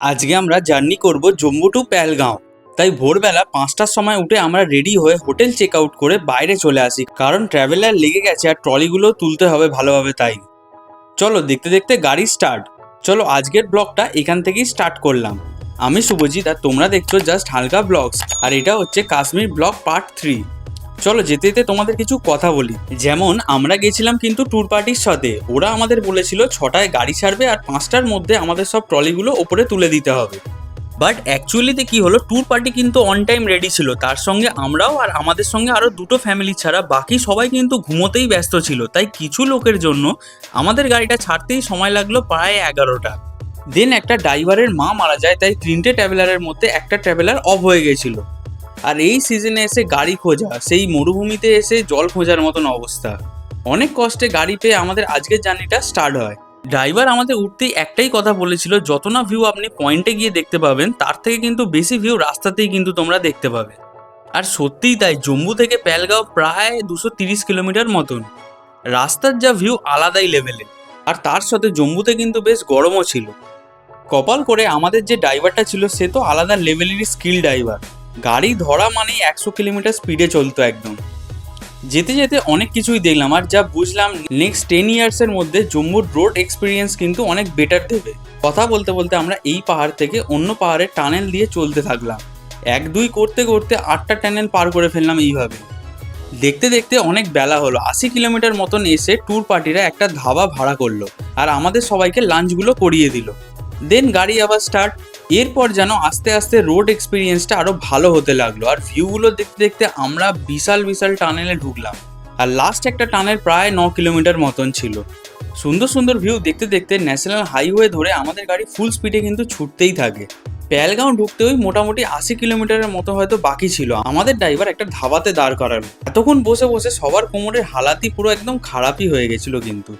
আজকে আমরা জার্নি করব জম্মু টু পেহেলগাঁও। তাই ভোরবেলা 5টার সময় উঠে আমরা রেডি হয়ে হোটেল চেক আউট করে বাইরে চলে আসি, কারণ ট্রাভেলার লেগে গেছে আর ট্রলিগুলো তুলতে হবে ভালোভাবে। তাই চলো দেখতে দেখতে গাড়ি স্টার্ট। চলো আজকের ব্লগটা এখান থেকেই স্টার্ট করলাম। আমি শুভজিৎ আর তোমরা দেখছো জাস্ট হালকা ব্লগস, আর এটা হচ্ছে কাশ্মীর ব্লগ পার্ট 3। চলো যেতে যেতে তোমাদের কিছু কথা বলি। যেমন আমরা গেছিলাম কিন্তু ট্যুর পার্টির সাথে, ওরা আমাদের বলেছিল 6টায় গাড়ি ছাড়বে আর 5টার মধ্যে আমাদের সব ট্রলিগুলো ওপরে তুলে দিতে হবে। বাট অ্যাকচুয়ালিতে কি হলো, ট্যুর পার্টি কিন্তু অন টাইম রেডি ছিল, তার সঙ্গে আমরাও, আর আমাদের সঙ্গে আরও দুটো ফ্যামিলি ছাড়া বাকি সবাই কিন্তু ঘুমোতেই ব্যস্ত ছিল। তাই কিছু লোকের জন্য আমাদের গাড়িটা ছাড়তেই সময় লাগলো প্রায় 11টা। দেন একটা ড্রাইভারের মা মারা যায়, তাই 3টে ট্রাভেলারের মধ্যে একটা ট্রাভেলার অফ হয়ে গেছিল। আর এই সিজনে এসে গাড়ি খোঁজা, সেই মরুভূমিতে এসে জল খোঁজার মতন অবস্থা। অনেক কষ্টে গাড়ি পেয়ে আমাদের আজকের জার্নিটা স্টার্ট হয়। ড্রাইভার আমাদের উঠতেই একটাই কথা বলেছিল, যত না ভিউ আপনি পয়েন্টে গিয়ে দেখতে পাবেন তার থেকে কিন্তু বেশি ভিউ রাস্তাতেই কিন্তু তোমরা দেখতে পাবে। আর সত্যিই তাই, জম্মু থেকে পেহেলগাঁও প্রায় 230 কিলোমিটার মতন। রাস্তার যা ভিউ আলাদাই লেভেলে। আর তার সাথে জম্মুতে কিন্তু বেশ গরমও ছিল। কপাল করে আমাদের যে ড্রাইভারটা ছিল সে তো আলাদা লেভেলেরই স্কিল ড্রাইভার। গাড়ি ধরা মানেই 100 কিলোমিটার স্পিডে চলতো একদম। যেতে যেতে অনেক কিছুই দেখলাম, আর যা বুঝলাম নেক্সট 10 ইয়ার্সের মধ্যে জম্মুর রোড এক্সপিরিয়েন্স কিন্তু অনেক বেটার দেবে। কথা বলতে বলতে আমরা এই পাহাড় থেকে অন্য পাহাড়ের টানেল দিয়ে চলতে থাকলাম। 1-2 করতে করতে 8টা টানেল পার করে ফেললাম এইভাবে। দেখতে দেখতে অনেক বেলা হলো। 80 কিলোমিটার মতন এসে ট্যুর পার্টিরা একটা ধাবা ভাড়া করলো আর আমাদের সবাইকে লাঞ্চগুলো করিয়ে দিল। দেন গাড়ি আবার স্টার্ট। এরপর যেন আস্তে আস্তে রোড এক্সপিরিয়েন্সটা আরও ভালো হতে লাগলো, আর ভিউগুলো দেখতে দেখতে আমরা বিশাল বিশাল টানেলে ঢুকলাম। আর লাস্ট একটা টানেল প্রায় 9 কিলোমিটার মতন ছিল। সুন্দর সুন্দর ভিউ দেখতে দেখতে ন্যাশনাল হাইওয়ে ধরে আমাদের গাড়ি ফুল স্পিডে কিন্তু ছুটতেই থাকে। পেহেলগাঁও ঢুকতে ওই মোটামুটি 80 কিলোমিটারের মতো হয়তো বাকি ছিল। আমাদের ড্রাইভার একটা ধাবাতে দাঁড় করালো। এতক্ষণ বসে বসে সবার কোমরের হালাতই পুরো একদম খারাপই হয়ে গেছিল। কিন্তু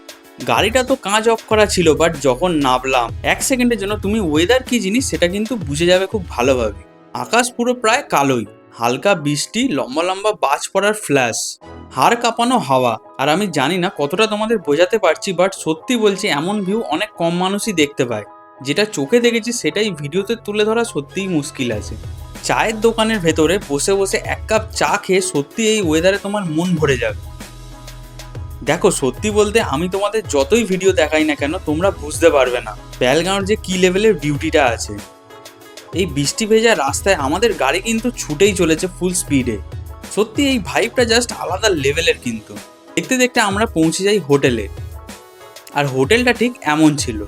গাড়িটা তো কাঁচ অফ করা ছিল, বাট যখন নামলাম 1 সেকেন্ডের জন্য তুমি ওয়েদার কি জিনিস সেটা কিন্তু বুঝে যাবে খুব ভালোভাবে। আকাশ পুরো প্রায় কালোই, হালকা বৃষ্টি, লম্বা লম্বা বাজ পড়ার ফ্ল্যাশ, হাড় কাঁপানো হাওয়া। আর আমি জানি না কতটা তোমাদের বোঝাতে পারছি, বাট সত্যি বলছি এমন ভিউ অনেক কম মানুষই দেখতে পায়। যেটা চোখে দেখেছি সেটাই ভিডিওতে তুলে ধরা সত্যিই মুশকিল আছে। চায়ের দোকানের ভেতরে বসে বসে 1 কাপ চা খেয়ে সত্যি এই ওয়েদারে তোমার মন ভরে যাবে। দেখো সত্যি বলতে আমি তোমাদের যতই ভিডিও দেখাই না কেন তোমরা বুঝতে পারবে না পেহেলগাঁওর যে কি লেভেলের বিউটিটা আছে। এই বৃষ্টি ভেজা রাস্তায় আমাদের গাড়ি কিন্তু ছুটেই চলেছে ফুল স্পিডে। সত্যি এই ভাইবটা জাস্ট আলাদা লেভেলের। কিন্তু দেখতে দেখতে আমরা পৌঁছে যাই হোটেলে। আর হোটেলটা ঠিক এমন ছিল,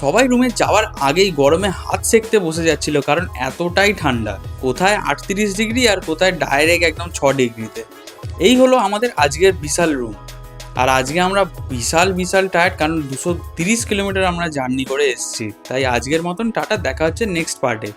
সবাই রুমে যাওয়ার আগেই গরমে হাত সেঁকতে বসে যাচ্ছিল, কারণ এতটাই ঠান্ডা। কোথায় 38 ডিগ্রি আর কোথায় ডাইরেক্ট একদম 6 ডিগ্রিতে। এই হলো আমাদের আজকের বিশাল রুম। আর আজকে আমরা বিশাল বিশাল টায়ার্ড, কারণ 230 কিলোমিটার আমরা জার্নি করে এসেছি। তাই আজকের মতন টাটা, দেখা হচ্ছে নেক্সট পার্টে।